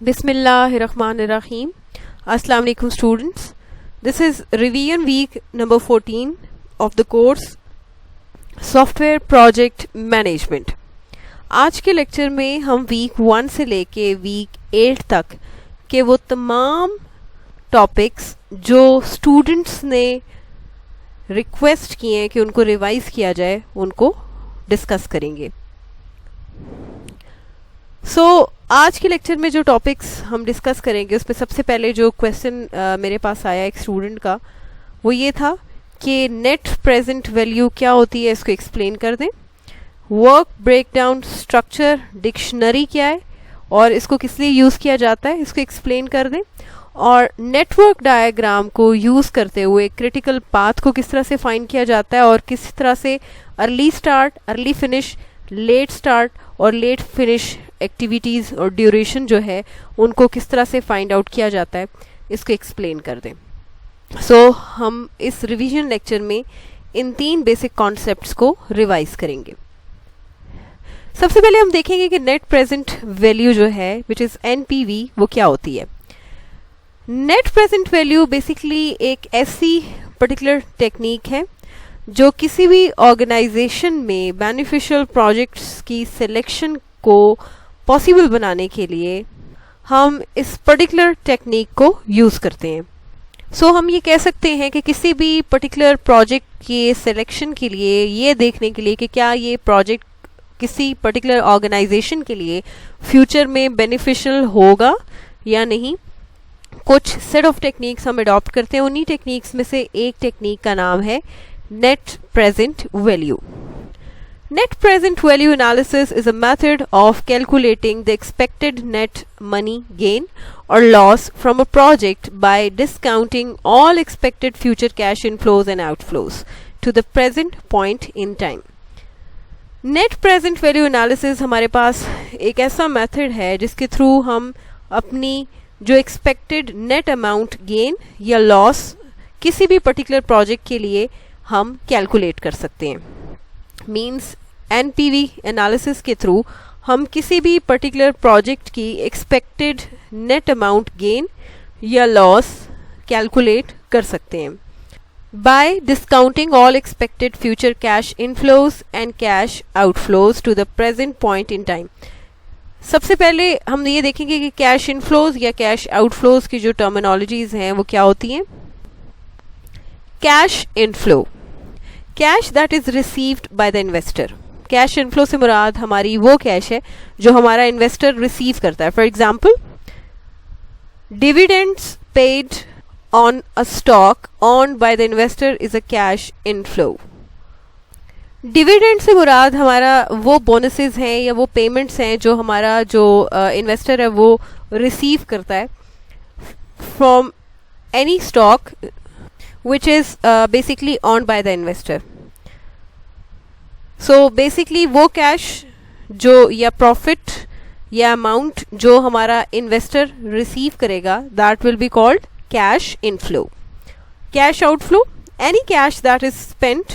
Bismillahirrahmanirrahim. Assalamu alaikum students. This is revision week number 14 of the course Software Project Management. आज के lecture में हम week 1 से लेके वीक 8 तक के वो तमाम टॉपिक्स जो स्टूडेंट्स ने रिक्वेस्ट किए हैं कि उनको रिवाइज किया जाए उनको डिस्कस करेंगे. आज के लेक्चर में जो टॉपिक्स हम डिस्कस करेंगे उसमें सबसे पहले जो क्वेश्चन मेरे पास आया एक स्टूडेंट का वो ये था कि नेट प्रेजेंट वैल्यू क्या होती है, इसको एक्सप्लेन कर दें. वर्क ब्रेकडाउन स्ट्रक्चर डिक्शनरी क्या है और इसको किस लिए यूज़ किया जाता है, इसको एक्सप्लेन कर दें. और नेटवर्क डायग्राम को यूज़ करते हुए क्रिटिकल पाथ को किस तरह से फाइंड किया जाता है और किस तरह से early start, early finish, let start और लेट फिनिश एक्टिविटीज़ और ड्यूरेशन जो है उनको किस तरह से फाइंड आउट किया जाता है, इसको एक्सप्लेन कर दें. हम इस रिवीजन लेक्चर में इन 3 बेसिक कॉन्सेप्ट्स को रिवाइज करेंगे. सबसे पहले हम देखेंगे कि नेट प्रेजेंट वैल्यू जो है विच इज़ NPV वो क्या होती है. नेट प्रेजेंट वैल्यू बेसिकली एक ऐसी पर्टिकुलर टेक्निक है जो किसी भी ऑर्गेनाइजेशन में बेनिफिशियल प्रोजेक्ट्स की सिलेक्शन को पॉसिबल बनाने के लिए हम इस पर्टिकुलर टेक्निक को यूज़ करते हैं. हम ये कह सकते हैं कि किसी भी पर्टिकुलर प्रोजेक्ट के सिलेक्शन के लिए ये देखने के लिए कि क्या ये प्रोजेक्ट किसी पर्टिकुलर ऑर्गेनाइजेशन के लिए फ्यूचर में बेनिफिशियल होगा या नहीं, कुछ सेट ऑफ टेक्निक्स हम अडॉप्ट करते हैं. उन्हीं टेक्निक्स में से एक टेक्निक का नाम है net present value. Net present value analysis is a method of calculating the expected net money gain or loss from a project by discounting all expected future cash inflows and outflows to the present point in time. Net present value analysis हमारे पास एक ऐसा method है जिसके through हम अपनी जो expected net amount gain या loss किसी भी particular project के लिए हम calculate कर सकते हैं. मीन्स NPV एनालिसिस के थ्रू हम किसी भी पर्टिकुलर प्रोजेक्ट की एक्सपेक्टेड नेट अमाउंट गेन या लॉस कैलकुलेट कर सकते हैं by discounting all expected future cash inflows and cash outflows to the present point in time. सबसे पहले हम ये देखेंगे कि कैश इनफ्लोज या कैश आउटफ्लोज की जो टर्मिनोलॉजीज हैं वो क्या होती हैं. Cash inflow, cash that is received by the investor. Cash inflow से मुराद हमारी वो कैश है जो हमारा इन्वेस्टर रिसीव करता है. For example dividends paid on a stock owned bye the investor is a cash inflow. Dividend से मुराद हमारा वो बोनसेस हैं या वो पेमेंट्स हैं जो हमारा जो इन्वेस्टर है वो रिसीव करता है from any stock which is basically owned by the investor. Basically वो कैश जो या प्रॉफिट या अमाउंट जो हमारा इन्वेस्टर रिसीव करेगा that will be called cash inflow. Cash outflow, any cash that is spent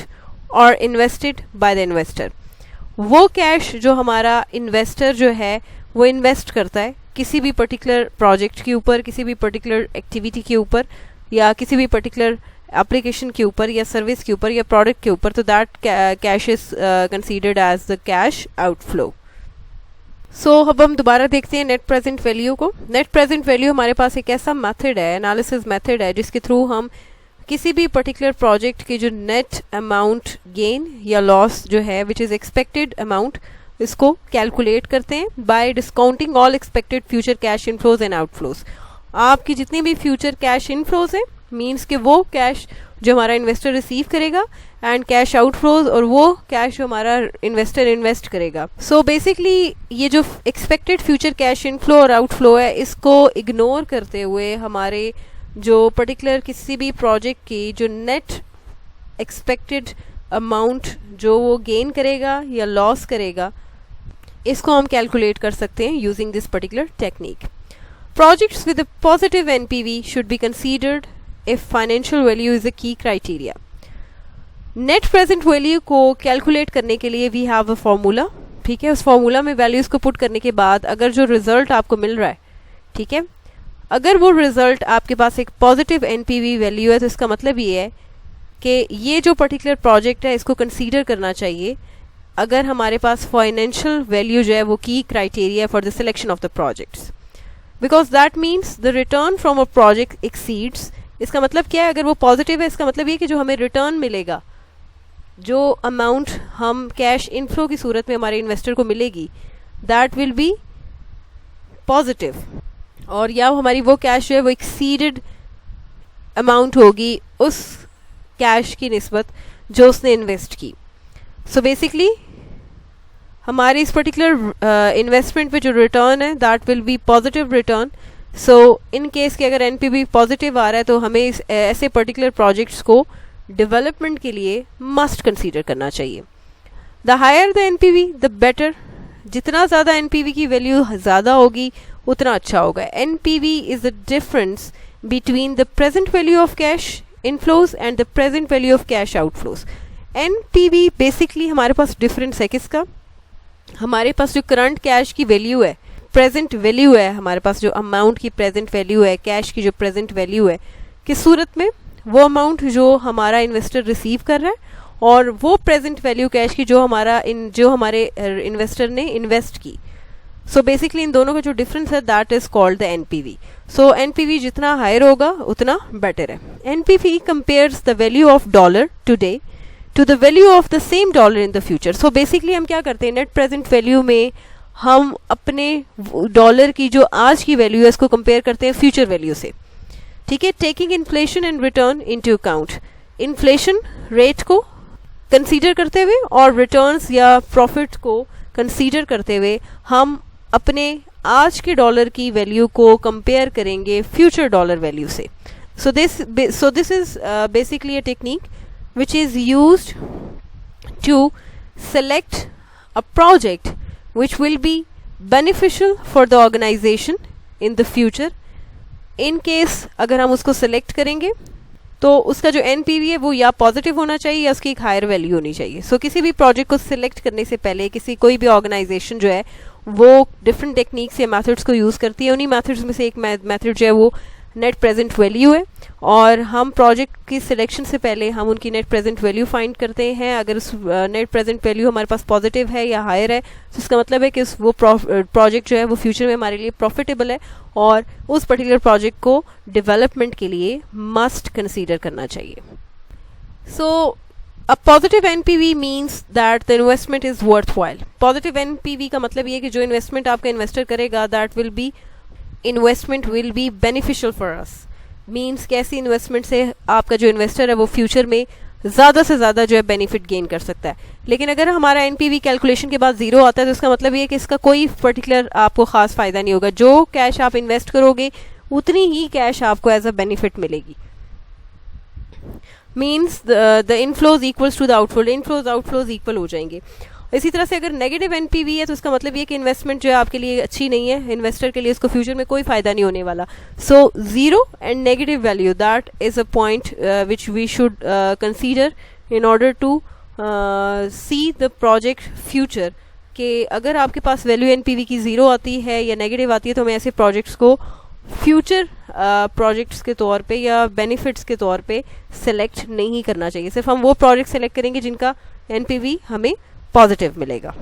और इन्वेस्टेड बाय द इन्वेस्टर. वो cash जो हमारा इन्वेस्टर जो है वो इन्वेस्ट करता है किसी भी पर्टिकुलर प्रोजेक्ट के ऊपर, किसी भी पर्टिकुलर एक्टिविटी के ऊपर या किसी भी पर्टिकुलर एप्लीकेशन के ऊपर या सर्विस के ऊपर या प्रोडक्ट के ऊपर, तो that cash is considered as the cash outflow. अब हम दोबारा देखते हैं नेट प्रेजेंट वैल्यू को. नेट प्रेजेंट वैल्यू हमारे पास एक ऐसा मेथड है, एनालिसिस मेथड है, जिसके थ्रू हम किसी भी पर्टिकुलर प्रोजेक्ट की जो नेट अमाउंट गेन या लॉस जो है विच इज़ एक्सपेक्टेड अमाउंट, इसको कैलकुलेट करते हैं by discounting all expected future cash inflows and outflows. आपकी जितनी भी फ्यूचर कैश इनफ्लोज है मीन्स कि वो कैश जो हमारा इन्वेस्टर रिसीव करेगा एंड कैश आउटफ्लोज और वो कैश जो हमारा इन्वेस्टर इन्वेस्ट करेगा. बेसिकली ये जो एक्सपेक्टेड फ्यूचर कैश इनफ्लो और आउटफ्लो है इसको इग्नोर करते हुए हमारे जो पर्टिकुलर किसी भी प्रोजेक्ट की जो नेट एक्सपेक्टेड अमाउंट जो वो गेन करेगा या लॉस करेगा इसको हम कैलकुलेट कर सकते हैं using this particular technique. Projects with a positive NPV should be considered if financial value is a key criteria. Net present value को कैलकुलेट करने के लिए we have a formula. ठीक है, उस फॉर्मूला में वैल्यूज़ को पुट करने के बाद अगर जो रिजल्ट आपको मिल रहा है ठीक है। अगर वो रिजल्ट आपके पास एक पॉजिटिव एनपीवी वैल्यू है तो इसका मतलब ये है कि ये जो पर्टिकुलर प्रोजेक्ट है इसको कंसीडर करना चाहिए अगर हमारे पास फाइनेंशियल वैल्यू जो है वो की criteria for the selection of the projects, because that means the return from a project exceeds. इसका मतलब क्या है, अगर वो पॉजिटिव है इसका मतलब ये कि जो हमें रिटर्न मिलेगा, जो अमाउंट हम कैश इनफ्लो की सूरत में हमारे इन्वेस्टर को मिलेगी, दैट विल बी पॉजिटिव, और या हमारी वो कैश जो है वो एक्सीडेड अमाउंट होगी उस कैश की निस्बत जो उसने इन्वेस्ट की। सो बेसिकली हमारे इस पर्टिकुलर इन्वेस्टमेंट पे जो रिटर्न है that will be positive return. So in case के अगर एनपीवी पॉजिटिव आ रहा है तो हमें ऐसे पर्टिकुलर प्रोजेक्ट्स को डेवलपमेंट के लिए मस्ट कंसीडर करना चाहिए। The higher the NPV the better, जितना ज़्यादा एनपीवी की वैल्यू ज़्यादा होगी उतना अच्छा होगा। NPV is the difference between the present value of cash inflows and the present value of cash outflows. NPV basically हमारे पास डिफरेंस है किसका, हमारे पास जो करंट कैश की वैल्यू है, प्रेजेंट वैल्यू है, हमारे पास जो अमाउंट की प्रेजेंट वैल्यू है, कैश की जो प्रेजेंट वैल्यू है, किस सूरत में, वो अमाउंट जो हमारा इन्वेस्टर रिसीव कर रहा है और वो प्रेजेंट वैल्यू कैश की जो हमारे इन्वेस्टर ने इन्वेस्ट की। सो बेसिकली इन दोनों का जो डिफरेंस है that is called the NPV. So NPV जितना हायर होगा उतना बेटर है। NPV compares the value of dollar today to the value of the same dollar in the future. So basically हम क्या करते हैं, नेट प्रेजेंट वैल्यू में हम अपने डॉलर की जो आज की वैल्यू है इसको कंपेयर करते हैं फ्यूचर वैल्यू से, ठीक है, taking inflation and return into account, inflation rate को कंसीडर करते हुए और रिटर्न्स या प्रॉफिट को कंसीडर करते हुए हम अपने आज के डॉलर की वैल्यू को कंपेयर करेंगे फ्यूचर डॉलर वैल्यू से। So this is basically a technique which is used to select a project which will be beneficial for the organization in the future. In case अगर हम उसको select करेंगे तो उसका जो NPV है वो या पॉजिटिव होना चाहिए या उसकी एक हायर वैल्यू होनी चाहिए। सो किसी भी प्रोजेक्ट को सिलेक्ट करने से पहले कोई भी ऑर्गेनाइजेशन जो है वो डिफरेंट टेक्निक्स या मेथड्स को यूज़ करती है। उन्हीं मेथड्स में से एक मेथड जो है वो नेट प्रेजेंट वैल्यू है, और हम प्रोजेक्ट की सिलेक्शन से पहले हम उनकी नेट प्रेजेंट वैल्यू फाइंड करते हैं। अगर उस नेट प्रेजेंट वैल्यू हमारे पास पॉजिटिव है या हायर है तो इसका मतलब है कि वो प्रोजेक्ट जो है वो फ्यूचर में हमारे लिए प्रॉफिटेबल है और उस पर्टिकुलर प्रोजेक्ट को डेवलपमेंट के लिए मस्ट कंसीडर करना चाहिए। So a positive NPV means that the investment is worthwhile. Positive NPV का मतलब ये है कि जो इन्वेस्टमेंट आपका इन्वेस्टर करेगा that will be investment will be beneficial for us. Means कैसी इन्वेस्टमेंट से आपका जो इन्वेस्टर है वो फ्यूचर में ज़्यादा से ज़्यादा जो है बेनिफिट गेन कर सकता है। लेकिन अगर हमारा एनपीवी कैलकुलेशन के बाद जीरो आता है तो इसका मतलब ये है कि इसका कोई पर्टिकुलर आपको खास फ़ायदा नहीं होगा। जो कैश आप इन्वेस्ट करोगे उतनी ही कैश आपको एज अ बेनिफिट मिलेगी। Means the inflows equals to the outflows, outflows equal हो जाएंगे। इसी तरह से अगर नेगेटिव एनपीवी है तो इसका मतलब ये कि इन्वेस्टमेंट जो है आपके लिए अच्छी नहीं है, इन्वेस्टर के लिए इसको फ्यूचर में कोई फायदा नहीं होने वाला। So zero and negative value that is a point which we should consider in order to see the project future, कि अगर आपके पास वैल्यू एनपीवी की जीरो आती है या नेगेटिव आती है तो हमें ऐसे प्रोजेक्ट्स को फ्यूचर प्रोजेक्ट्स के तौर पे या बेनिफिट्स के तौर पे सेलेक्ट नहीं करना चाहिए। सिर्फ हम वो प्रोजेक्ट सेलेक्ट करेंगे जिनका एनपीवी हमें पॉजिटिव मिलेगा।